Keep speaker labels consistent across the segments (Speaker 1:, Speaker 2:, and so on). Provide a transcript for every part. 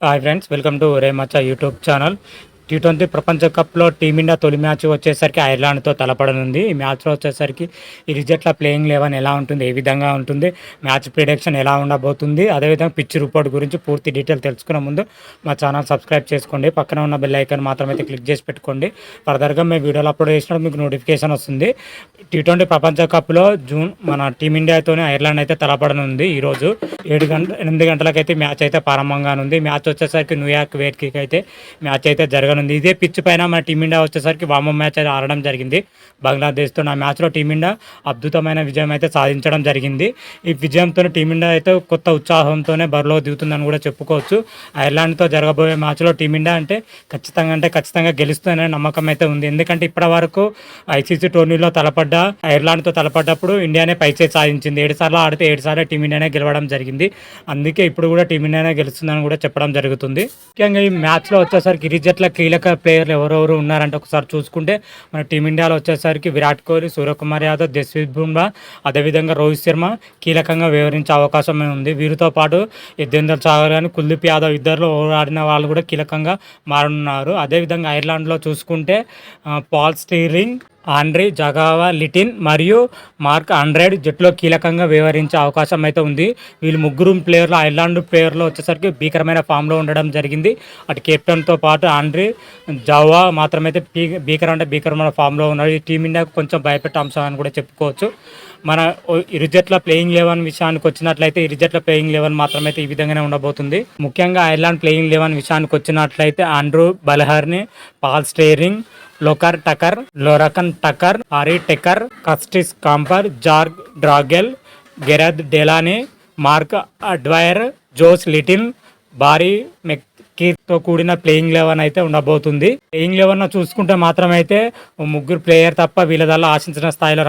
Speaker 1: Hi friends, welcome to ఒరే మచ్చా YouTube channel. T20 ప్రపంచ కప్లో టీమిండియా తొలి మ్యాచ్ వచ్చేసరికి ఐర్లాండ్తో తలపడనుంది. ఈ మ్యాచ్లో వచ్చేసరికి ఈ జట్ల ప్లేయింగ్ 11 ఎలా ఉంటుంది, ఏ విధంగా ఉంటుంది, మ్యాచ్ ప్రిడిక్షన్ ఎలా ఉండబోతుంది, అదేవిధంగా పిచ్ రిపోర్ట్ గురించి పూర్తి డీటెయిల్ తెలుసుకునే ముందు మా ఛానల్ సబ్స్క్రైబ్ చేసుకోండి. పక్కన ఉన్న బెల్ ఐకాన్ మాత్రమైతే క్లిక్ చేసి పెట్టుకోండి. ఫర్దర్గా మేము వీడియోలు అప్లోడ్ చేసినప్పుడు మీకు నోటిఫికేషన్ వస్తుంది. T20 ప్రపంచ కప్లో జూన్ మన టీమిండియాతోనే ఐర్లాండ్ అయితే తలపడనుంది. ఈరోజు 8 గంటలకైతే మ్యాచ్ అయితే ప్రారంభంగానుంది. మ్యాచ్ వచ్చేసరికి న్యూయార్క్ వేదికకి అయితే మ్యాచ్ అయితే జరగనుంది. ఇదే పిచ్ పైన మన టీమిండియా వచ్చేసరికి వార్మప్ మ్యాచ్ అయితే ఆడడం జరిగింది బంగ్లాదేశ్తో. ఆ మ్యాచ్లో టీమిండియా అద్భుతమైన విజయం అయితే సాధించడం జరిగింది. ఈ విజయంతో టీమిండియా అయితే కొత్త ఉత్సాహంతోనే బరిలో దిగుతుందని కూడా చెప్పుకోవచ్చు. ఐర్లాండ్తో జరగబోయే మ్యాచ్లో టీమిండియా ఖచ్చితంగా గెలుస్తుందనే నమ్మకం అయితే ఉంది. ఎందుకంటే ఇప్పటి వరకు ఐసీసీ టోర్నీలో ఐర్లాండ్తో తలపడ్డప్పుడు ఇండియానే పైచే సాధించింది. 7 సార్లు ఆడితే 7 సార్లు టీమిండియానే గెలవడం జరిగింది. అందుకే ఇప్పుడు కూడా టీమిండియానే గెలుస్తుందని కూడా చెప్పడం జరుగుతుంది. ముఖ్యంగా ఈ మ్యాచ్లో వచ్చేసరికి ఇరు జట్ల కీలక ప్లేయర్లు ఎవరెవరు ఉన్నారంటే ఒకసారి చూసుకుంటే మన టీమిండియాలో వచ్చేసరికి విరాట్ కోహ్లీ, సూర్యకుమార్ యాదవ్, జస్ప్రీత్ బుమ్రా, అదేవిధంగా రోహిత్ శర్మ కీలకంగా వ్యవహరించే అవకాశం ఉంది. వీరితో పాటు యుజ్వేంద్ర చాహల్ కానీ కుల్దీప్ యాదవ్ ఇద్దరులో ఆడిన వాళ్ళు కూడా కీలకంగా మారనున్నారు. అదేవిధంగా ఐర్లాండ్లో చూసుకుంటే పాల్ స్టీర్లింగ్, ఆండ్రీ జగావా లిటిన్ మరియు మార్క్ ఆండ్రెడ్ జట్టులో కీలకంగా వ్యవహరించే అవకాశం అయితే ఉంది. వీళ్ళు ముగ్గురు ప్లేయర్లు ఐర్లాండ్ ప్లేయర్లు వచ్చేసరికి భీకరమైన ఫామ్లో ఉండడం జరిగింది. అటు కెప్టెన్తో పాటు ఆండ్రీ జవా మాత్రమైతే భీకరమైన ఫామ్లో ఉన్నారు. ఈ టీమిండియాకు కొంచెం భయపెట్టే అంశం అని కూడా చెప్పుకోవచ్చు. మన ఇరు జట్ల ప్లేయింగ్ 11 విషయానికి వచ్చినట్లయితే ఇరు జట్ల ప్లేయింగ్ 11 మాత్రమైతే ఈ విధంగానే ఉండబోతుంది. ముఖ్యంగా ఐర్లాండ్ ప్లేయింగ్ 11 విషయానికి వచ్చినట్లయితే Andrew Balbirnie, Paul Stirling, Lorcan Tucker, Harry Tector, Curtis Campher, George Dockrell, Gareth Delany, Mark Adair, Josh Little, Barry మెక్కీతో కూడిన ప్లేయింగ్ 11 అయితే ఉండబోతుంది. ప్లేయింగ్ 11 చూసుకుంటే మాత్రమైతే ముగ్గురు ప్లేయర్ తప్ప వీళ్ళదల్లా ఆశించిన స్థాయిలో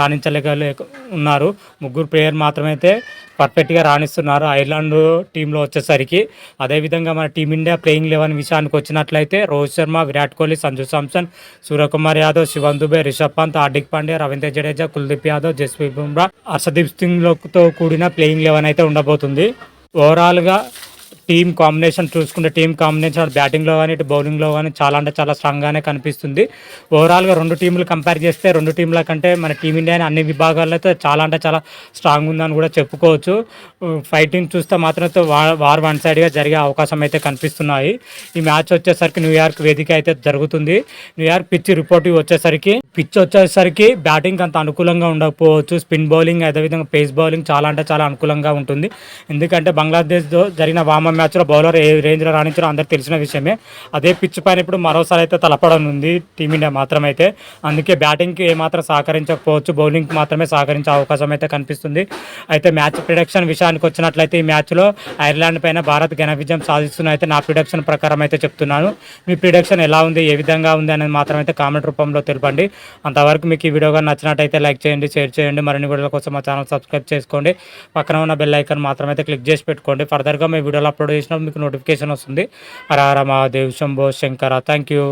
Speaker 1: ఉన్నారు. ముగ్గురు ప్లేయర్ మాత్రమైతే పర్ఫెక్ట్గా రాణిస్తున్నారు ఐర్లాండ్ టీంలో వచ్చేసరికి. అదేవిధంగా మన టీమిండియా ప్లేయింగ్ 11 విషయానికి వచ్చినట్లయితే రోహిత్ శర్మ, విరాట్ కోహ్లీ, సంజు శాంసన్, సూర్యకుమార్ యాదవ్, శివన్ దుబే, రిషబ్ పంత్, హార్దిక్ పాండ్యా, రవీంద్ర జడేజా, కుల్దీప్ యాదవ్, జస్ప్రీత్ బుమ్రా, హర్షదీప్ సింగ్తో కూడిన ప్లేయింగ్ 11 అయితే ఉండబోతుంది. ఓవరాల్గా టీమ్ కాంబినేషన్ చూసుకుంటే బ్యాటింగ్లో కానీ ఇటు బౌలింగ్లో కానీ చాలా స్ట్రాంగ్గానే కనిపిస్తుంది. ఓవరాల్గా రెండు టీంలు కంపేర్ చేస్తే రెండు టీంల కంటే మన టీమిండియా అన్ని విభాగాల్లో అయితే చాలా స్ట్రాంగ్ ఉందని కూడా చెప్పుకోవచ్చు. ఫైటింగ్ చూస్తే మాత్రం వార్ వన్ సైడ్గా జరిగే అవకాశం అయితే కనిపిస్తున్నాయి. ఈ మ్యాచ్ వచ్చేసరికి న్యూయార్క్ వేదిక అయితే జరుగుతుంది. న్యూయార్క్ పిచ్ వచ్చేసరికి బ్యాటింగ్ అంత అనుకూలంగా ఉండకపోవచ్చు. స్పిన్ బౌలింగ్ అదేవిధంగా పేస్ బౌలింగ్ చాలా అనుకూలంగా ఉంటుంది. ఎందుకంటే బంగ్లాదేశ్తో జరిగిన వార్మప్ మ్యాచ్లో బౌలర్ ఏ రేంజ్లో రాణించారో అందరికి తెలిసిన విషయమే. అదే పిచ్ పైన ఇప్పుడు మరోసారి అయితే తలపడనుంది టీమిండియా మాత్రమైతే. అందుకే బ్యాటింగ్కి ఏమాత్రం సహకరించకపోవచ్చు, బౌలింగ్కి మాత్రమే సహకరించే అవకాశం అయితే కనిపిస్తుంది. అయితే మ్యాచ్ ప్రిడిక్షన్ విషయానికి వచ్చినట్లయితే ఈ మ్యాచ్లో ఐర్లాండ్ పైన భారత్ ఘన విజయం సాధిస్తున్న అయితే నా ప్రిడిక్షన్ ప్రకారం అయితే చెప్తున్నాను. మీ ప్రిడిక్షన్ ఎలా ఉంది, ఏ విధంగా ఉంది అనేది మాత్రమైతే కామెంట్ రూపంలో తెలపండి. అంతవరకు మీకు ఈ వీడియో కానీ నచ్చినట్టయితే లైక్ చేయండి, షేర్ చేయండి. మరిన్ని వీడియోల కోసం మా ఛానల్ సబ్స్క్రైబ్ చేసుకోండి. పక్కన ఉన్న బెల్ ఐకాన్ మాత్రమైతే క్లిక్ చేసి పెట్టుకోండి. ఫర్దర్గా మీ వీడియోలో అప్లోడ్ చేసినప్పుడు మీకు నోటిఫికేషన్ వస్తుంది. హర హర మహాదేవ్, శంభో శంకర. Thank you.